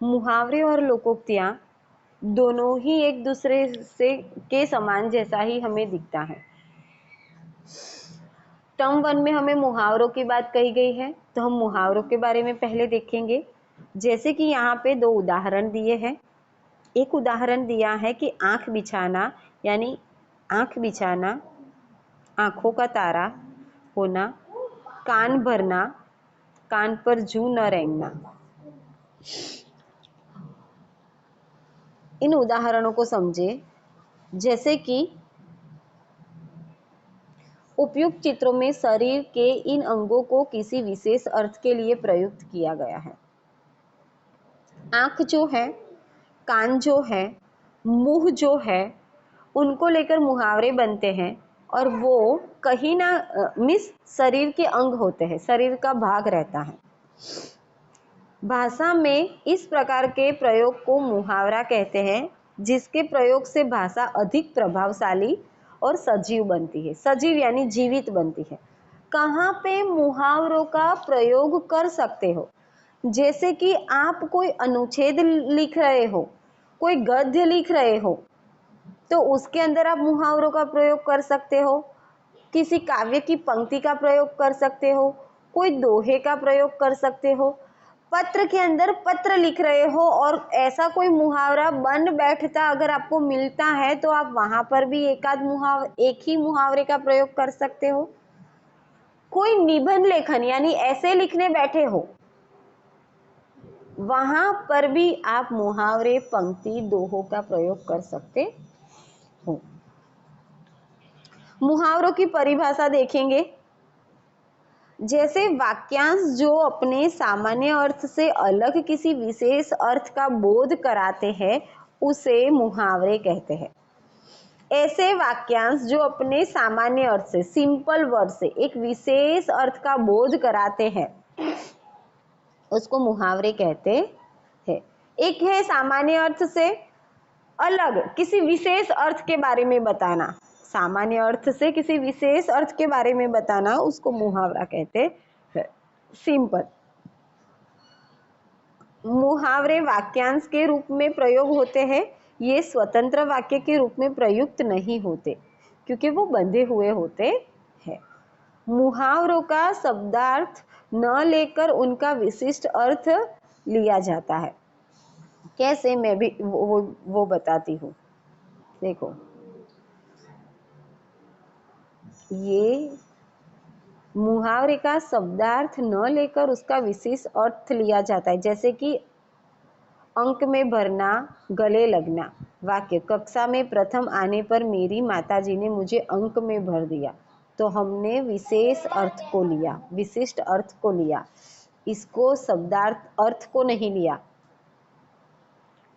मुहावरे और लोकोक्तियाँ दोनों ही एक दूसरे से के समान जैसा ही हमें दिखता है। टर्म 1 में हमें मुहावरों की बात कही गई है, तो हम मुहावरों के बारे में पहले देखेंगे। जैसे कि यहाँ पे 2 उदाहरण दिए हैं। एक उदाहरण दिया है कि आँख बिछाना, यानी आँख बिछाना, आँखों का तारा होना, कान भरना, कान पर जूं न रेंगना। इन उदाहरणों को समझे। जैसे कि उपयुक्त चित्रों में शरीर के इन अंगों को किसी विशेष अर्थ के लिए प्रयुक्त किया गया है। आँख जो है, कान जो है, मुंह जो है, उनको लेकर मुहावरे बनते हैं और वो कहीं ना मिस शरीर के अंग होते हैं, शरीर का भाग रहता है। भाषा में इस प्रकार के प्रयोग को मुहावरा कहते हैं, जिसके प्रयोग से भाषा अधिक प्रभावशाली और सजीव बनती है। सजीव यानी जीवित बनती है। कहाँ पे मुहावरों का प्रयोग कर सकते हो? जैसे कि आप कोई अनुच्छेद लिख रहे हो, कोई गद्य लिख रहे हो, तो उसके अंदर आप मुहावरों का प्रयोग कर सकते हो। किसी काव्य की पंक्ति का प्रयोग कर सकते हो, कोई दोहे का प्रयोग कर सकते हो। पत्र के अंदर पत्र लिख रहे हो और ऐसा कोई मुहावरा बन बैठता अगर आपको मिलता है तो आप वहां पर भी एक ही मुहावरे का प्रयोग कर सकते हो। कोई निबंध लेखन यानी ऐसे लिखने बैठे हो, वहां पर भी आप मुहावरे, पंक्ति, दोहों का प्रयोग कर सकते हो। मुहावरों की परिभाषा देखेंगे। जैसे वाक्यांश जो अपने सामान्य अर्थ से अलग किसी विशेष अर्थ का बोध कराते हैं, उसे मुहावरे कहते हैं। ऐसे वाक्यांश जो अपने सामान्य अर्थ से, सिंपल वर्ड से एक विशेष अर्थ का बोध कराते हैं, उसको मुहावरे कहते हैं। एक है सामान्य अर्थ से अलग किसी विशेष अर्थ के बारे में बताना, सामान्य अर्थ से किसी विशेष अर्थ के बारे में बताना, उसको मुहावरा कहते हैं। सिंपल। मुहावरे वाक्यांश के रूप में प्रयोग होते हैं। ये स्वतंत्र वाक्य के रूप में प्रयुक्त नहीं होते क्योंकि वो बंधे हुए होते हैं। मुहावरों का शब्दार्थ न लेकर उनका विशिष्ट अर्थ लिया जाता है। कैसे, मैं भी वो बताती हूँ। देखो, ये मुहावरे का शब्दार्थ न लेकर उसका विशेष अर्थ लिया जाता है। जैसे कि अंक में भरना, गले लगना। वाक्य, कक्षा में प्रथम आने पर मेरी माताजी ने मुझे अंक में भर दिया। तो हमने विशेष अर्थ को लिया, विशिष्ट अर्थ को लिया, इसको शब्दार्थ अर्थ को नहीं लिया।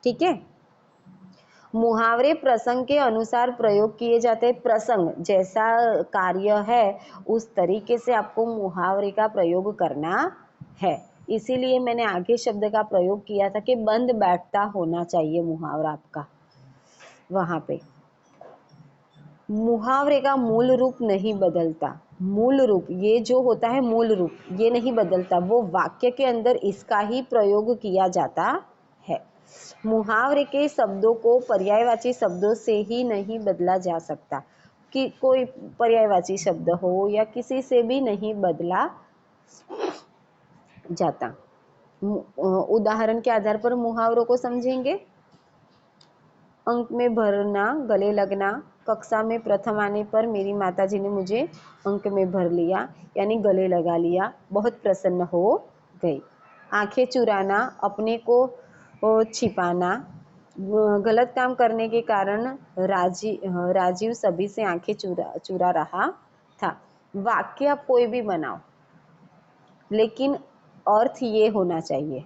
ठीक है। मुहावरे प्रसंग के अनुसार प्रयोग किए जाते हैं। प्रसंग जैसा कार्य है उस तरीके से आपको मुहावरे का प्रयोग करना है। इसीलिए मैंने आगे शब्द का प्रयोग किया था कि बंद बैठता होना चाहिए मुहावरा आपका। वहां पे मुहावरे का मूल रूप नहीं बदलता। मूल रूप, ये जो होता है मूल रूप, ये नहीं बदलता। वो वाक्य के अंदर इसका ही प्रयोग किया जाता है। मुहावरे के शब्दों को पर्यायवाची शब्दों से ही नहीं बदला जा सकता, कि कोई पर्यायवाची शब्द हो या किसी से भी नहीं बदला जाता। उदाहरण के आधार पर मुहावरों को समझेंगे। अंक में भरना, गले लगना। कक्षा में प्रथम आने पर मेरी माताजी ने मुझे अंक में भर लिया, यानी गले लगा लिया, बहुत प्रसन्न हो गई। आंखें चुराना, अपने को छिपाना। गलत काम करने के कारण राजीव सभी से आंखें चुरा रहा था। वाक्य आप कोई भी बनाओ, लेकिन अर्थ ये होना चाहिए,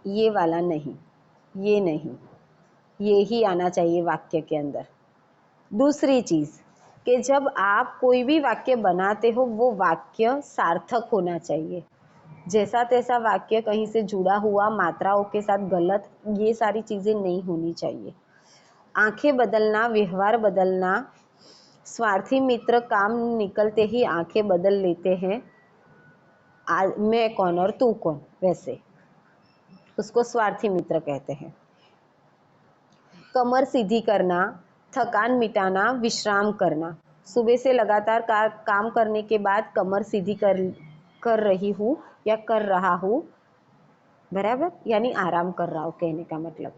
ये वाला नहीं, ये नहीं, ये ही आना चाहिए वाक्य के अंदर। दूसरी चीज कि जब आप कोई भी वाक्य बनाते हो, वो वाक्य सार्थक होना चाहिए। जैसा तैसा वाक्य, कहीं से जुड़ा हुआ, मात्राओं के साथ गलत, ये सारी चीजें नहीं होनी चाहिए। आंखें बदलना, व्यवहार बदलना। स्वार्थी मित्र काम निकलते ही आंखें बदल लेते हैं। मैं कौन और तू कौन, वैसे। उसको स्वार्थी मित्र कहते हैं। कमर सीधी करना, थकान मिटाना, विश्राम करना। सुबह से लगातार काम करने के बाद कमर सीधी कर रही हूँ या कर रहा हूँ, बराबर, यानी आराम कर रहा हूँ कहने का मतलब।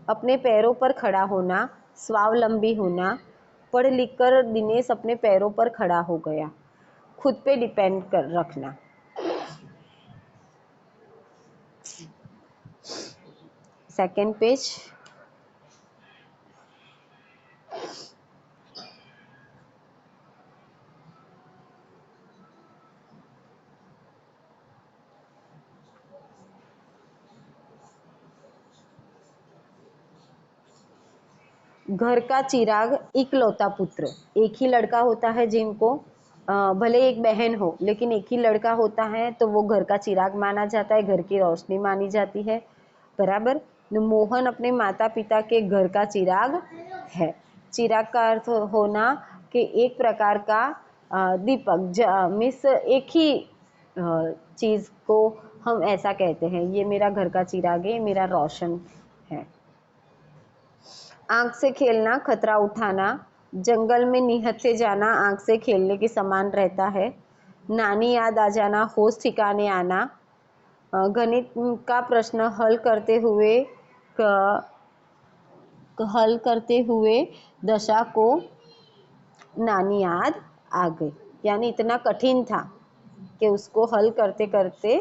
अपने पैरों पर खड़ा होना, स्वावलंबी होना। पढ़ लिख कर दिनेश अपने पैरों पर खड़ा हो गया। खुद पे डिपेंड कर रखना। Second page. घर का चिराग, इकलौता पुत्र। एक ही लड़का होता है जिनको भले एक बहन हो लेकिन एक ही लड़का होता है तो वो घर का चिराग माना जाता है, घर की रोशनी मानी जाती है, बराबर। मोहन अपने माता पिता के घर का चिराग है। चिराग का अर्थ होना कि एक प्रकार का दीपक, मिस एक ही चीज़ को हम ऐसा कहते हैं, ये मेरा घर का चिराग है, मेरा रोशन है। आँख से खेलना, खतरा उठाना। जंगल में निहत्थे जाना आँख से खेलने के समान रहता है। नानी याद आ जाना, होश ठिकाने आना। गणित का प्रश्न हल करते हुए दशा को नानी याद आ गई, यानी इतना कठिन था कि उसको हल करते करते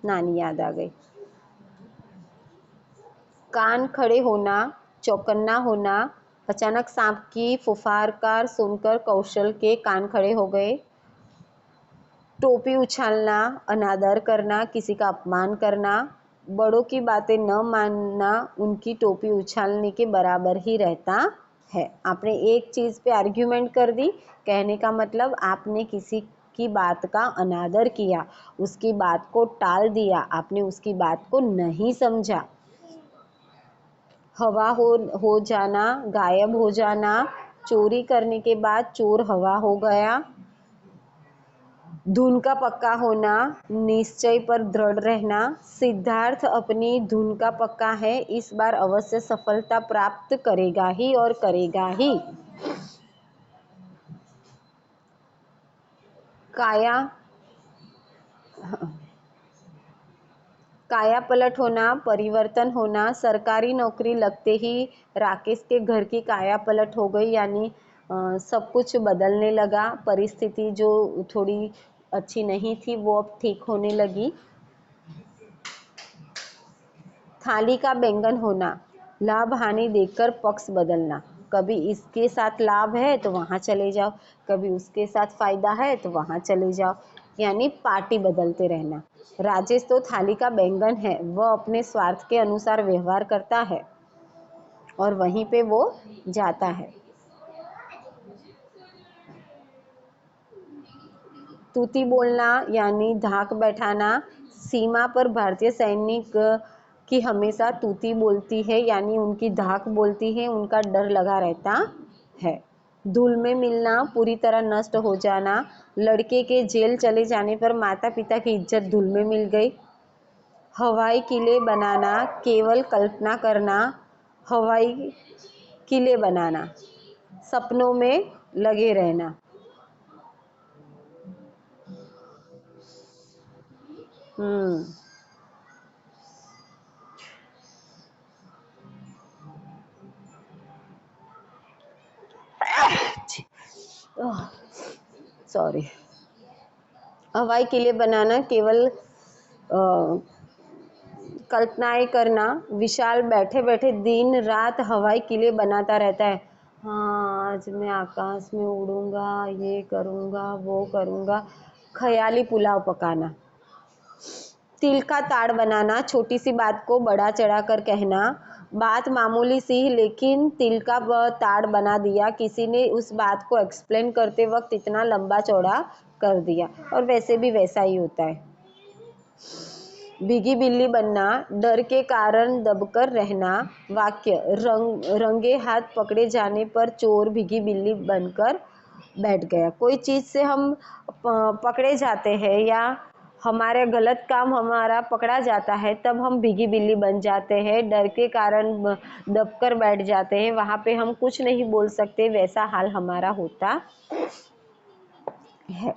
नानी याद आ गई। कान खड़े होना, चौकन्ना होना। अचानक सांप की फुफकार सुनकर कौशल के कान खड़े हो गए। टोपी उछालना, अनादर करना, किसी का अपमान करना। बड़ों की बातें न मानना उनकी टोपी उछालने के बराबर ही रहता है। आपने एक चीज़ पे आर्ग्यूमेंट कर दी, कहने का मतलब आपने किसी की बात का अनादर किया, उसकी बात को टाल दिया, आपने उसकी बात को नहीं समझा। हवा हो जाना, गायब हो जाना। चोरी करने के बाद चोर हवा हो गया। धुन का पक्का होना, निश्चय पर दृढ़ रहना। सिद्धार्थ अपनी धुन का पक्का है, इस बार अवश्य सफलता प्राप्त करेगा ही और करेगा ही। काया पलट होना, परिवर्तन होना। सरकारी नौकरी लगते ही राकेश के घर की काया पलट हो गई, यानी सब कुछ बदलने लगा। परिस्थिति जो थोड़ी अच्छी नहीं थी वो अब ठीक होने लगी। थाली का बैंगन होना, लाभ हानि देखकर पक्ष बदलना। कभी इसके साथ लाभ है तो वहाँ चले जाओ, कभी उसके साथ फायदा है तो वहाँ चले जाओ, यानी पार्टी बदलते रहना। राजेश तो थाली का बैंगन है, वह अपने स्वार्थ के अनुसार व्यवहार करता है और वहीं पे वो जाता है। तूती बोलना यानी धाक बैठाना। सीमा पर भारतीय सैनिक की हमेशा तूती बोलती है, यानी उनकी धाक बोलती है, उनका डर लगा रहता है। धूल में मिलना, पूरी तरह नष्ट हो जाना। लड़के के जेल चले जाने पर माता पिता की इज्जत धूल में मिल गई। हवाई किले बनाना, केवल कल्पना करना। हवाई किले बनाना, सपनों में लगे रहना। सॉरी। हवाई किले बनाना, केवल कल्पनाएं करना। विशाल बैठे बैठे दिन रात हवाई किले बनाता रहता है। हाँ, आज मैं आकाश में उड़ूंगा, ये करूँगा, वो करूँगा। ख्याली पुलाव पकाना। तिल का ताड़ बनाना, छोटी सी बात को बड़ा चढ़ा कर कहना। बात मामूली सी लेकिन तिल का ताड़ बना दिया, किसी ने उस बात को एक्सप्लेन करते वक्त इतना लंबा चौड़ा कर दिया, और वैसे भी वैसा ही होता है। भीगी बिल्ली बनना, डर के कारण दबकर रहना। वाक्य, रंगे हाथ पकड़े जाने पर चोर भीगी बिल्ली बनकर बैठ गया। कोई चीज़ से हम पकड़े जाते हैं या हमारे गलत काम हमारा पकड़ा जाता है तब हम भीगी बिल्ली बन जाते हैं, डर के कारण दबकर बैठ जाते हैं, वहाँ पे हम कुछ नहीं बोल सकते, वैसा हाल हमारा होता है।